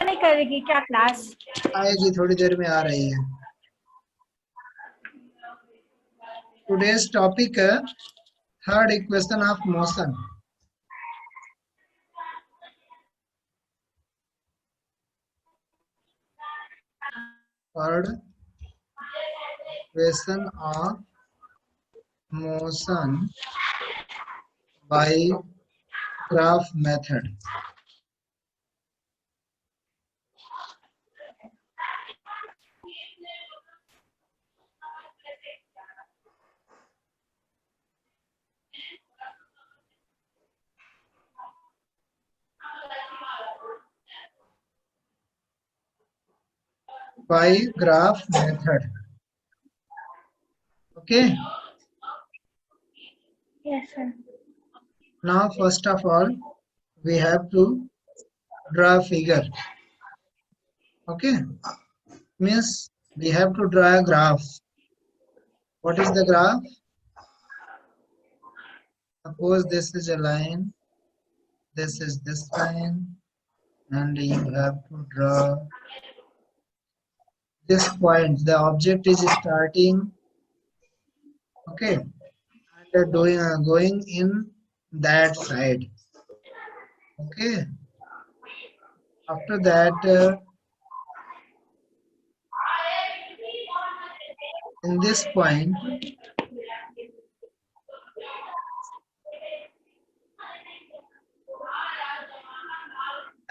नहीं करेगी क्या क्लास? आएगी, थोड़ी देर में आ रही है। टुडेज टॉपिक है third equation of motion. Third equation of motion by graph method. By graph method. Okay. Yes, sir. Now, first of all, we have to draw a figure. Okay. Means we have to draw a graph. What is the graph? Suppose this is a line, this is this line, and you have to draw this point. The object is starting, okay, and going in that side. Okay. After that, in this point,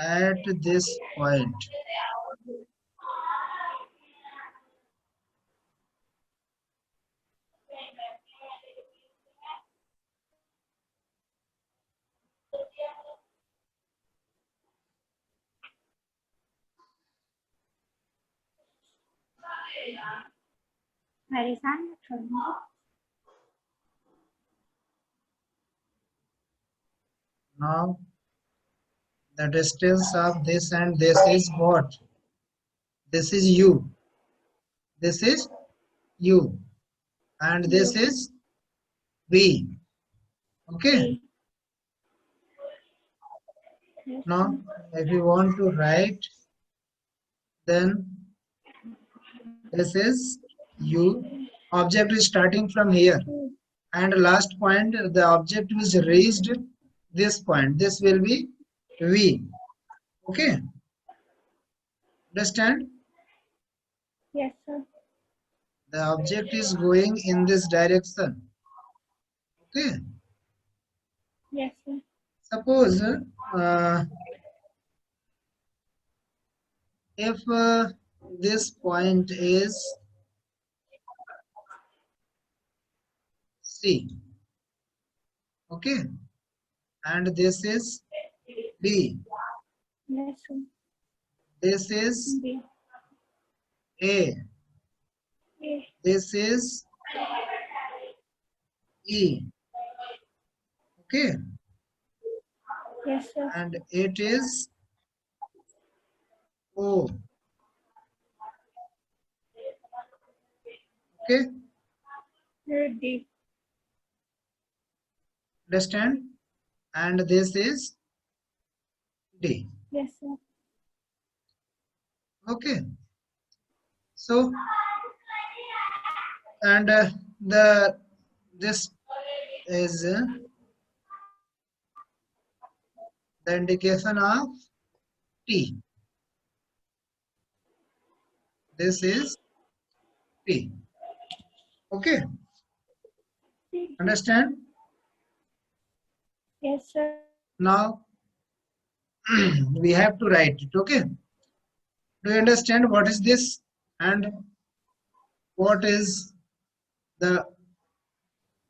at this point, परेशान मत छोड़ना। now the distance of this and this is what? This is u. This is u, and this is v. Okay. Now, if you want to write, then this is u. Object is starting from here, and last point the object is reached this point. This will be v. Okay. Understand? Yes, sir. The object is going in this direction. Okay. Yes, sir. Suppose if this point is C, okay, and this is B, Yes, sir. this is B. A, A. this is E, okay, Yes, sir. and it is O, okay. D. Understand? And this is D. Yes, sir. Okay. So, and this is the indication of T. This is T. Okay. Understand? Yes, sir. Now we have to write it. Okay. Do you understand what is this and what is the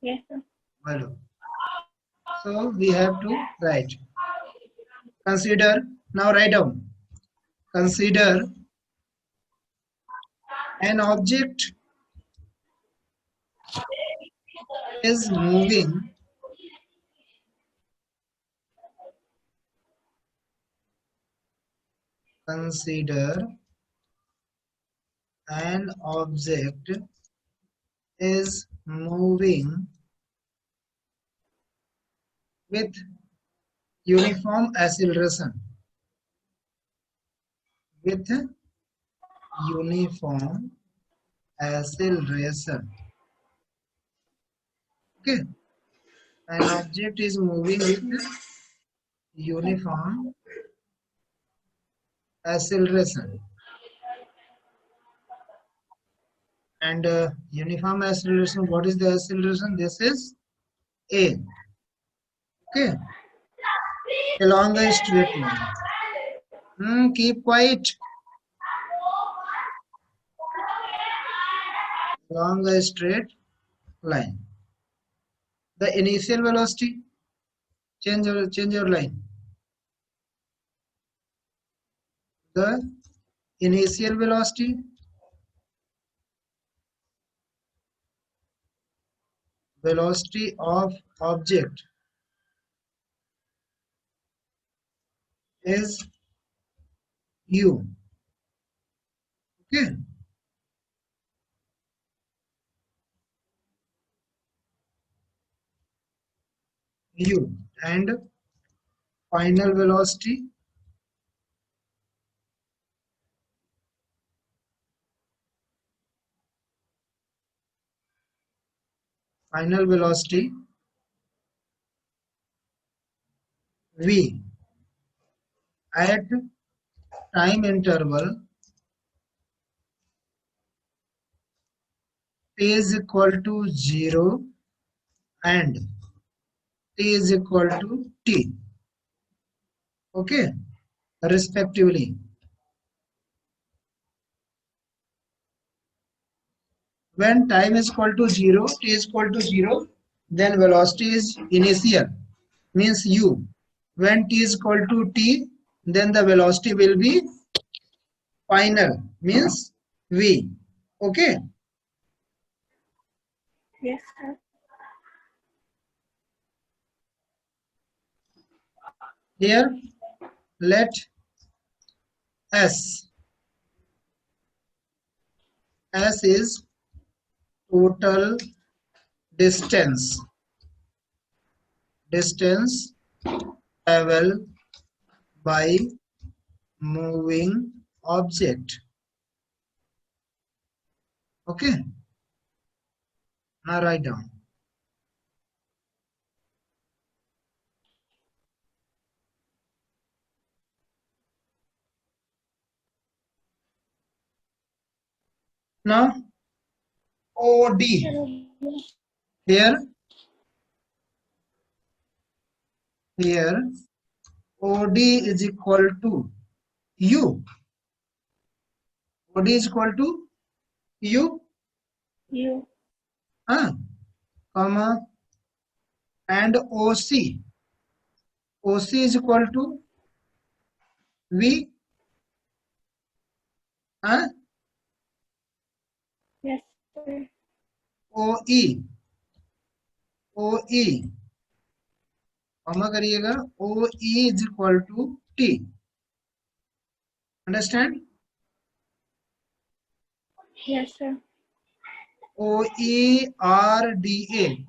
Yes, sir. value? So we have to write. Consider, now write down. Consider an object is moving consider an object is moving with uniform acceleration. with uniform acceleration. Okay, an object is moving with uniform acceleration, and uniform acceleration, what is the acceleration? This is a, okay, along a straight line. Keep quiet. Along a straight line. The initial velocity, change your line. The initial velocity of object is u. Okay, u, and final velocity v at time interval t is equal to 0 and t is equal to t, okay, respectively. When time is equal to 0, t is equal to 0, then velocity is initial, means u. When t is equal to t, then the velocity will be final, means v. Okay, Yes, sir. here let s is total distance traveled by moving object. Okay, now write down. Now OD, here OD is equal to u. OD is equal to u, U. comma, and OC is equal to v, Yes, sir. OE comma करिएगा, OE is equal to t. Understand? Yes, sir. OERDA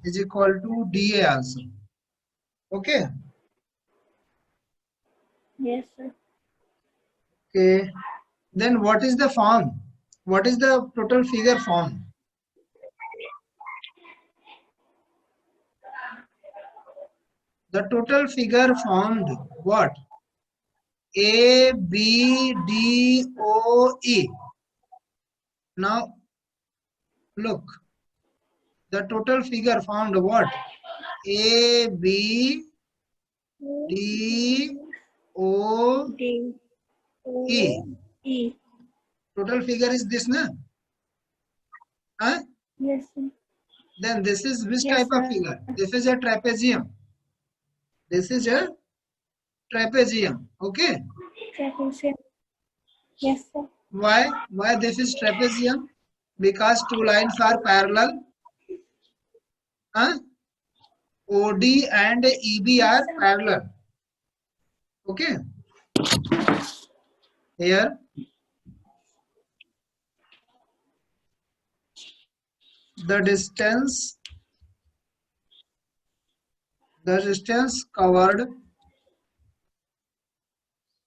is equal to DA also. Okay. Yes, sir. Okay. Then what is the form? What is the total figure form? The total figure formed what? A, B, D, O, E. Now look. The total figure formed what? A, B, D, O, D. O. E. E. Total figure is this, na? Yes, sir. Then this is which Yes, type of sir. figure? This is a trapezium. This is a trapezium. Okay. Trapezium. Yes, sir. Why? Why this is trapezium? Because two lines are parallel. OD and EB are parallel. Okay. Here the distance covered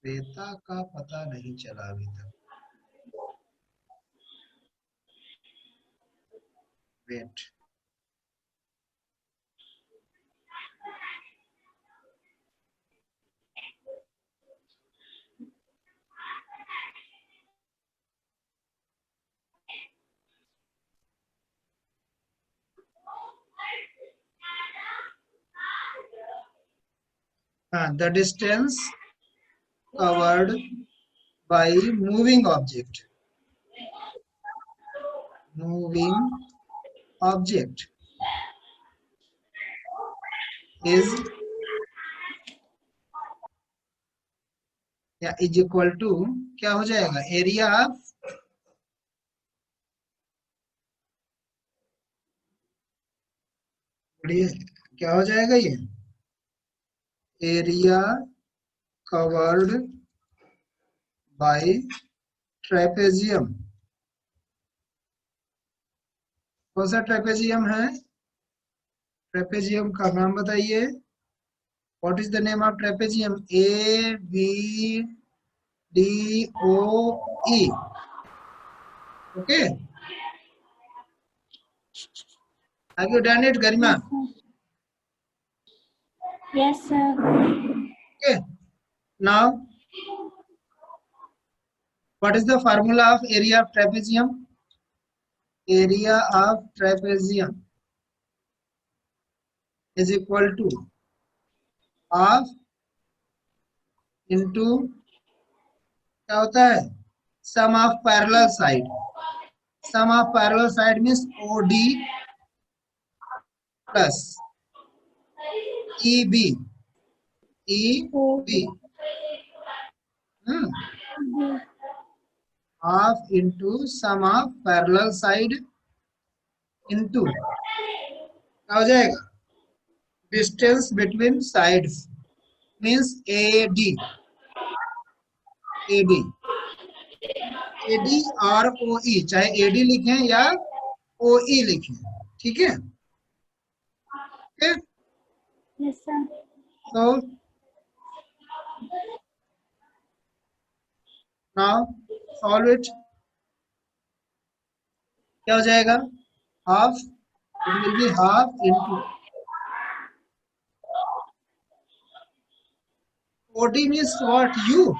Shweta का पता नहीं चला अभी तक। Wait, the distance covered by moving object. Moving object is equal to क्या हो जाएगा, area of क्या हो जाएगा ये, एरिया कवर्ड बाय ट्रेपेजियम। कौन सा ट्रेपेजियम है, ट्रेपेजियम का नाम बताइए। What is the name of trapezium, A B D O E. Okay, have you done it Garima? Yes, sir. Okay, now what is the formula of area of trapezium? Area of trapezium is equal to half into क्या होता है, sum of parallel side. Sum of parallel side means OD plus EB. EB. Half into sum of parallel side into क्या हो जाएगा, distance between sides means AD. AD और OE, चाहे AD लिखें या OE लिखें, ठीक है। Yes, sir. So now solve it. क्या हो जाएगा, half, it will be half into OD means what, U.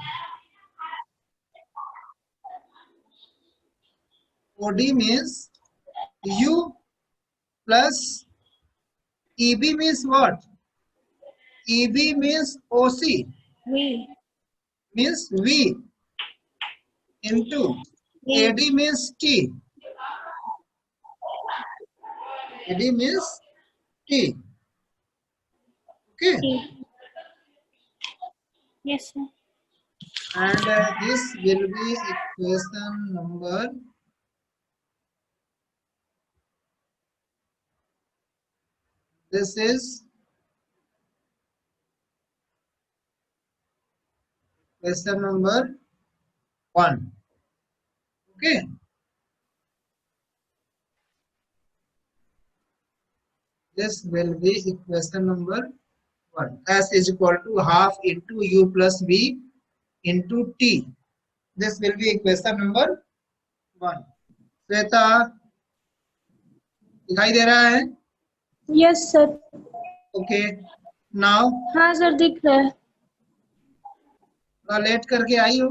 OD means U plus EB means what, EB means OC means V into AD means T. AD means T. Okay. Yes, sir. And this will be equation number this is question number 1. Okay, this will be equation number 1. S is equal to half into U plus V into T. This will be equation number 1. Shweta दिखाई दे रहा है? Yes, sir. Okay, now हाँ sir दिख रहा है। थोड़ा late करके आई हो।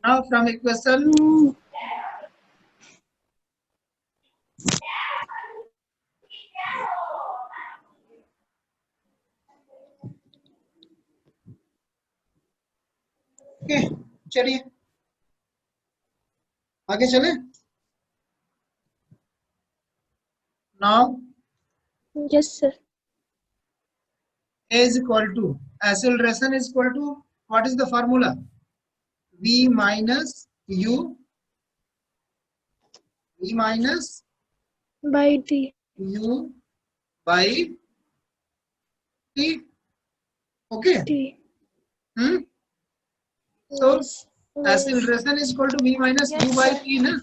Now from equation ओके, चलिए आगे चले। Now Yes, sir. A is equal to, acceleration is equal to, what is the formula, V minus U, V minus By T. U by T. Okay. T. So Yes. acceleration is equal to V minus U by T ना?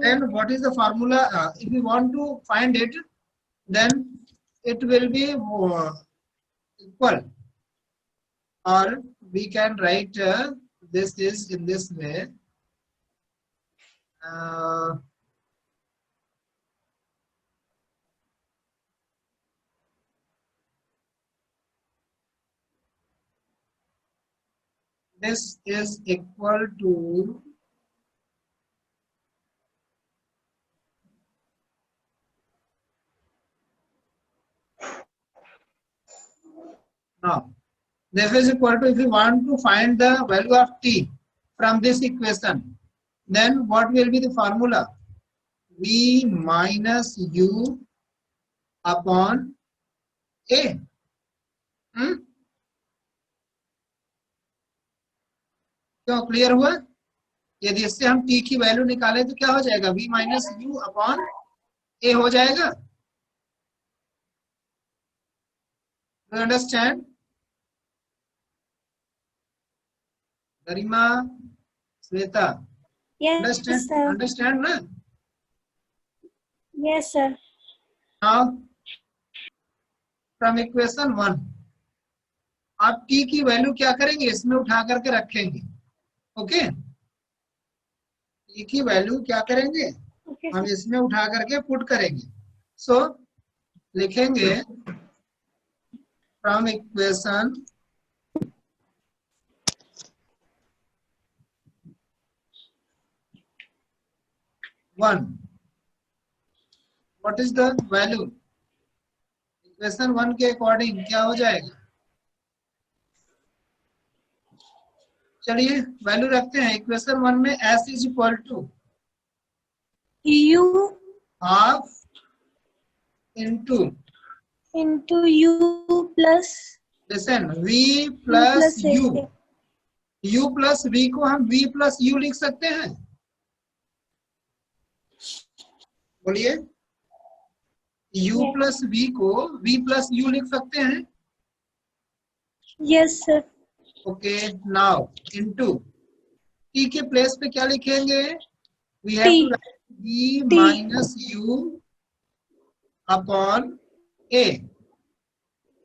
Then what is the formula? If you want to find it, then it will be equal, or we can write this is in this way. Uh, this is equal to now. This is equal to, if you want to find the value of t from this equation, then what will be the formula? V minus u upon a. क्यों, clear हुआ? यदि इससे हम t की value निकालें तो क्या हो जाएगा? v minus you upon a हो जाएगा. Do you understand? Garima, Shweta, Yes, sir. understand ना? Yes, sir. Now from equation 1 आप t की वैल्यू क्या करेंगे? इसमें उठा करके रखेंगे. ओके, t की वैल्यू क्या करेंगे? Okay, हम sir. इसमें उठा करके पुट करेंगे. सो लिखेंगे from equation 1 what is the value? Equation 1 के अकॉर्डिंग क्या हो जाएगा? चलिए वैल्यू रखते हैं. इक्वेशन 1 में s is equal to U half into, u plus listen, v u plus plus u. a. u plus v को हम v प्लस u लिख सकते हैं. बोलिए, u Yes. प्लस v को v प्लस u लिख सकते हैं. Yes, sir. Okay, now into t के प्लेस पे क्या लिखेंगे? We have T. To write v T. Minus u upon a.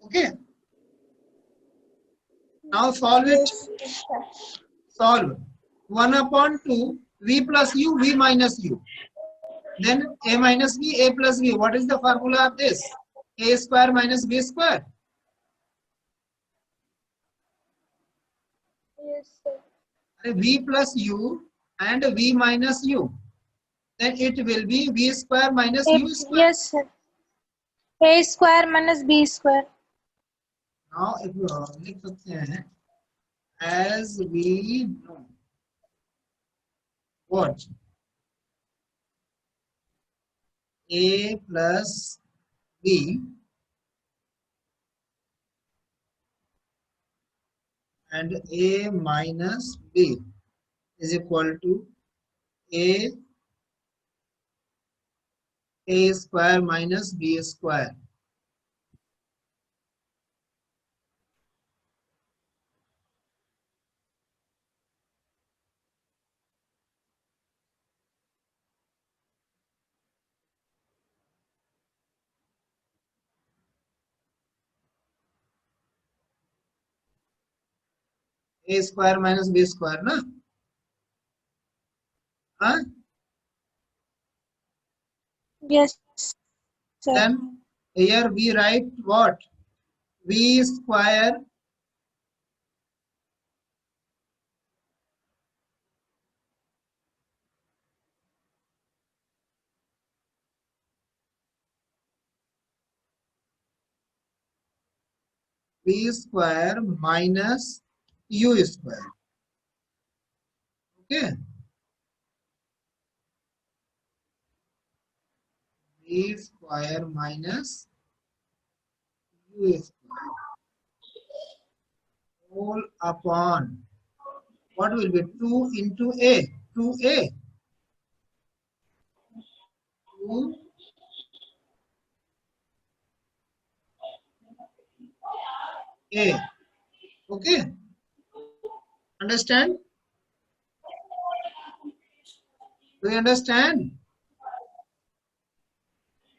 Okay, now solve it. Yes, sir. Solve 1 upon 2 v plus u, v minus u, then a minus v, a plus v. What is the formula of this? A square minus b square. Yes, sir. V plus u and v minus u, then it will be v square minus u square. Yes, sir. A square minus b square. Now if you लिख सकते हैं as we know what a plus b and a minus b is equal to a square minus b square. A square minus b square ना? हाँ? Yes, sir. Then here we write what? V square minus u square. Okay, v square minus u square whole upon what will be 2 into a, 2a, 2 a. Okay, understand? Do you understand?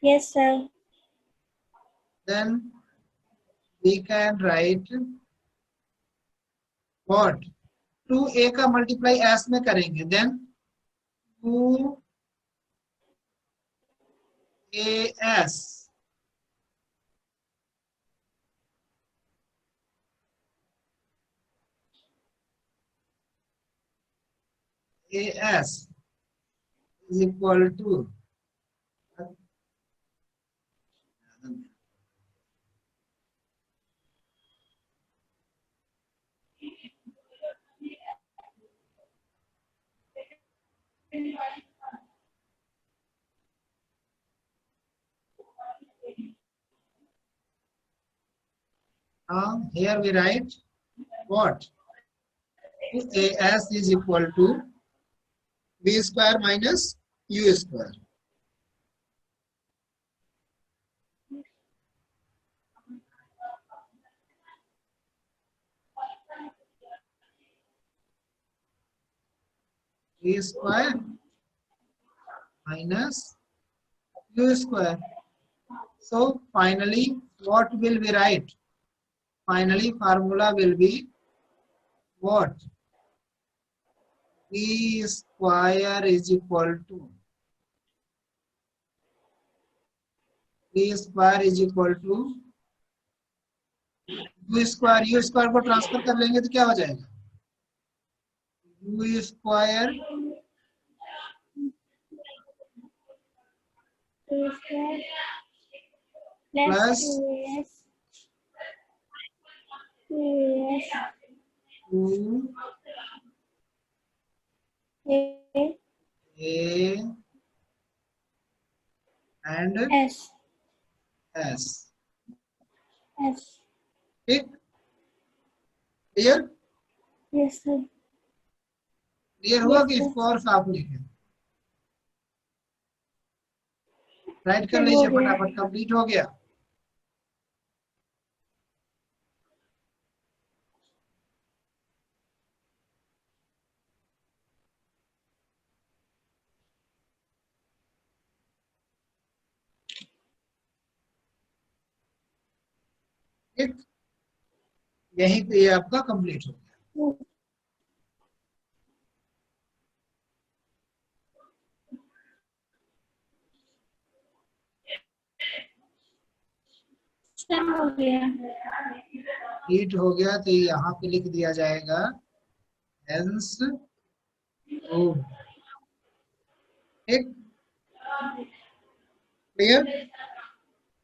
Yes, sir. Then we can write what? 2a का multiply s में करेंगे, then 2as as is equal to here we write what? 2as is equal to b square minus u square. B square minus u square. So finally, what will we write? Finally, formula will be what? B square is equal to B square is equal to u square को transfer कर लेंगे तो क्या हो जाएगा? u square 2 square plus plus 2as 2 a and s s. s. ठीक, clear? Yes, sir. Clear हुआ Yes, कि sir. इसको और साफ लिखें? राइट कर हो लीजिए गया। फटाफट, कंप्लीट हो गया। ठीक, यहीं पे ये आपका कंप्लीट हो गया। हो गया। हीट हो गया तो यहाँ पे लिख दिया जाएगा हेंस प्रूव। ठीक, क्लियर?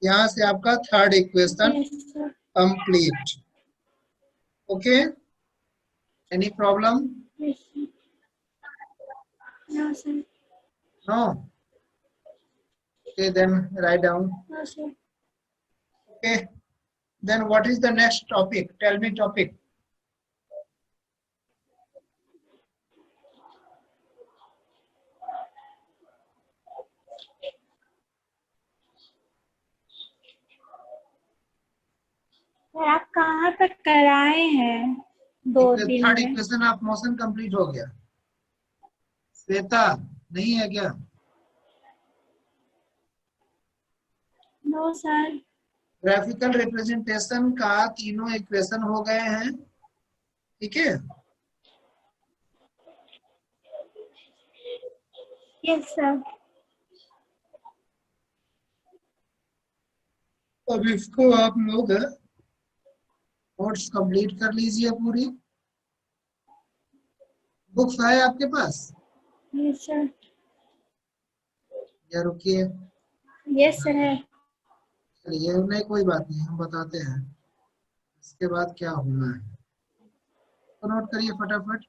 यहाँ से आपका third equation Yes, sir. Complete. Okay, any problem? Yes, sir. No, sir. No? Okay, then write down. No, sir. Okay, then what is the next topic? Tell me topic. Sir आप कहाँ तक कराए हैं 2 दिन third में? Equation of motion complete हो गया। श्वेता नहीं है क्या? No sir. ग्राफिकल रिप्रेजेंटेशन का तीनों इक्वेशन हो गए हैं। ठीक है, यस सर। अब इसको आप लोग नोट्स कंप्लीट कर लीजिए पूरी। बुक्स है आपके पास? Yes sir. या रुकिए, यस सर है। चलिए नहीं कोई बात नहीं, हम बताते हैं इसके बाद क्या होना है, तो नोट करिए फटाफट।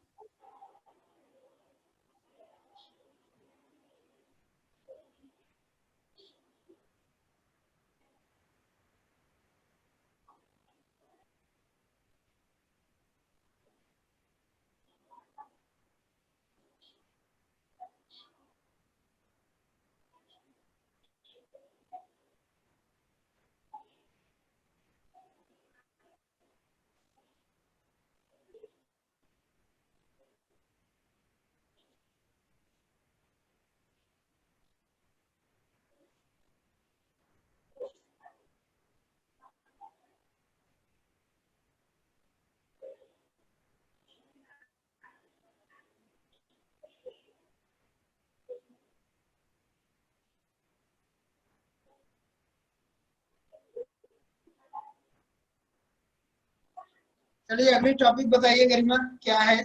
चलिए अगली टॉपिक बताइए गरिमा, क्या है?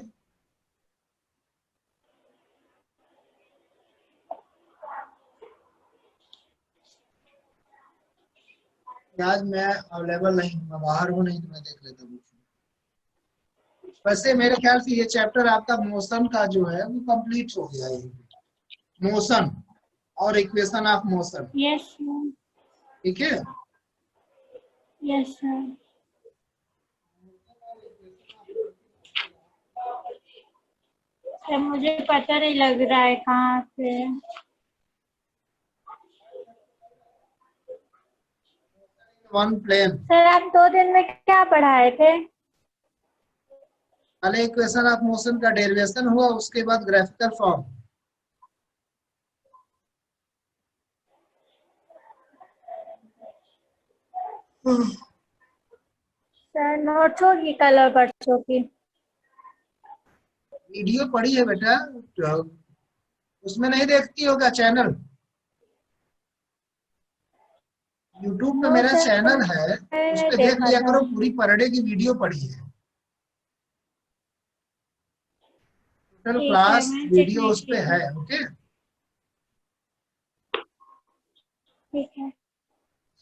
आज मैं अवेलेबल नहीं हूँ, मैं बाहर हूँ, नहीं तो मैं देख लेता हूँ। वैसे मेरे ख्याल से ये चैप्टर आपका मोशन का जो है वो कंप्लीट हो गया है। मोशन और equation of motion, yes sir. ठीक है। Yes sir. सर मुझे पता नहीं लग रहा है कहाँ से। वन प्लेन, सर आप 2 दिन में क्या पढ़ाए थे? पहले इक्वेशन ऑफ मोशन का डेरिवेशन हुआ, उसके बाद ग्राफिकल फॉर्म। सर नोट्स होगी कल और परसों की? वीडियो पड़ी है बेटा, तो उसमें नहीं देखती होगा चैनल? यूट्यूब में तो मेरा सर चैनल है, उस मैंने पे देख देखा लिया था। करो, पूरी पर डे की वीडियो पड़ी है। टोटल ठीक है, क्लास मैंने चेक वीडियो नहीं उस पे किया। है, ओके। ठीक है।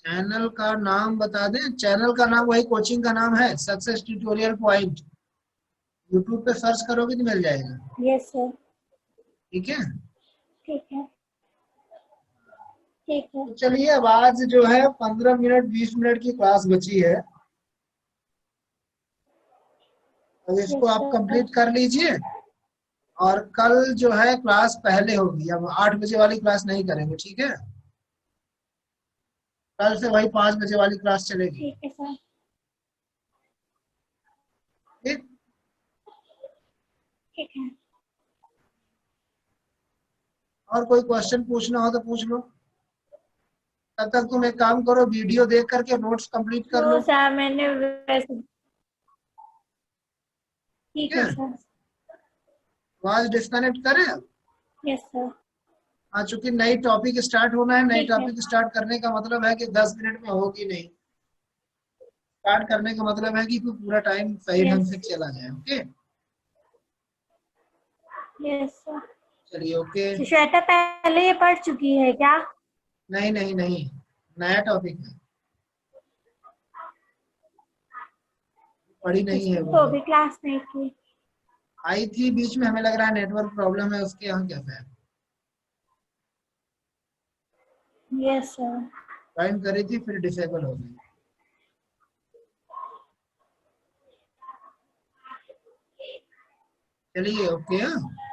चैनल का नाम बता दें, चैनल का नाम वही कोचिंग का नाम है, सक्सेस ट्यूटोरियल पॉइंट। यूट्यूब पे सर्च करोगे तो मिल जाएगा, यस सर। ठीक है। ठीक है। ठीक है। तो चलिए अब आज जो है 15 मिनट 20 मिनट की क्लास बची है, तो इसको यस आप सर। कंप्लीट कर लीजिए। और कल जो है क्लास पहले होगी, अब 8 बजे वाली क्लास नहीं करेंगे, ठीक है। कल से वही 5 बजे वाली क्लास चलेगी, ठीक है सर। ठीक। ठीक है। और कोई क्वेश्चन पूछना हो तो पूछ लो। तब तक तुम एक काम करो, वीडियो देख करके नोट्स कंप्लीट कर तो लो, सर मैंने वैसे। ठीक ठीक है। है सर। तो आज डिस्कनेक्ट करें अब? Yes sir. हाँ, चूंकि नई टॉपिक स्टार्ट होना है, नई ठीक है। टॉपिक स्टार्ट करने का मतलब है कि 10 मिनट में होगी नहीं। स्टार्ट करने का मतलब है कि पूरा टाइम सही ढंग यस। से चला जाए, ओके। Yes sir. चलिए, ओके। तो श्वेता पहले ये पढ़ चुकी है क्या? नहीं नहीं नहीं, नया टॉपिक है, पढ़ी नहीं है उसने वो। तो भी क्लास नहीं की। आई थी बीच में, हमें लग रहा है नेटवर्क प्रॉब्लम है उसके यहाँ, कैसा है। Yes sir. ज्वाइन करी थी, फिर डिसेबल हो गई। चलिए, ओके। हाँ।